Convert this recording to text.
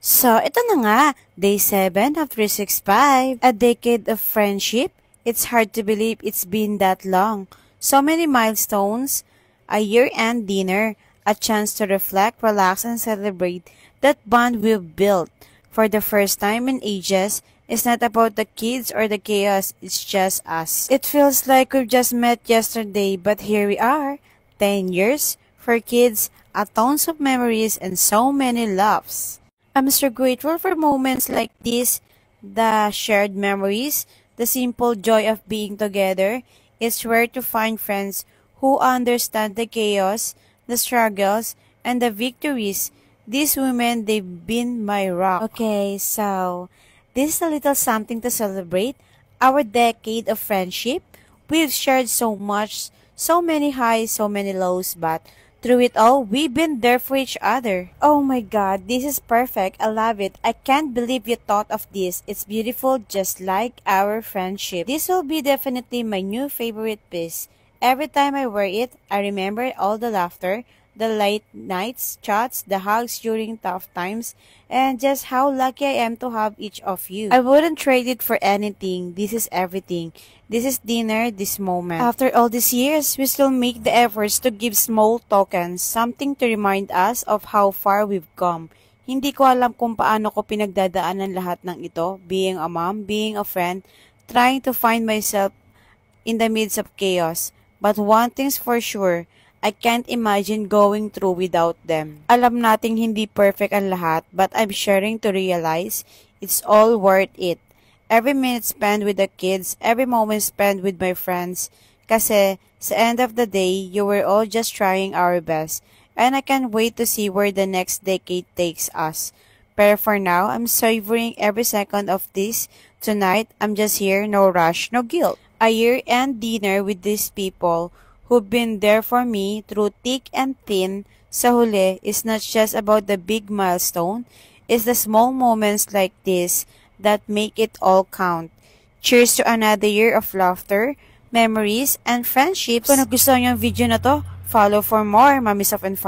So, ito na nga, Day 7 of 365, a decade of friendship. It's hard to believe it's been that long. So many milestones, a year-end dinner, a chance to reflect, relax, and celebrate that bond we've built. For the first time in ages, it's not about the kids or the chaos, it's just us. It feels like we've just met yesterday, but here we are, 10 years, for kids, a tons of memories, and so many laughs. I'm so grateful for moments like this, the shared memories, the simple joy of being together. It's rare to find friends who understand the chaos, the struggles, and the victories. These women, they've been my rock. Okay, so this is a little something to celebrate. Our decade of friendship. We've shared so much, so many highs, so many lows, but through it all, we've been there for each other. Oh my god, this is perfect. I love it. I can't believe you thought of this. It's beautiful just like our friendship. This will be definitely my new favorite piece. Every time I wear it, I remember all the laughter, the late nights, chats, the hugs during tough times, and just how lucky I am to have each of you. I wouldn't trade it for anything. This is everything. This is dinner, this moment. After all these years, we still make the efforts to give small tokens, something to remind us of how far we've come. Hindi ko alam kung paano ko pinagdadaanan lahat ng ito, being a mom, being a friend, trying to find myself in the midst of chaos. But one thing's for sure, I can't imagine going through without them. Alam nating hindi perfect ang lahat, but I'm sharing to realize it's all worth it. Every minute spent with the kids, every moment spent with my friends. Kasi sa end of the day, you were all just trying our best. And I can't wait to see where the next decade takes us. Pero for now, I'm savoring every second of this. Tonight, I'm just here, no rush, no guilt. A year-end dinner with these people who've been there for me through thick and thin. Sa huli, is not just about the big milestone. It's the small moments like this that make it all count. Cheers to another year of laughter, memories, and friendships. Kung nagustuhan niyo ang video na to, follow for more, Mami Sof and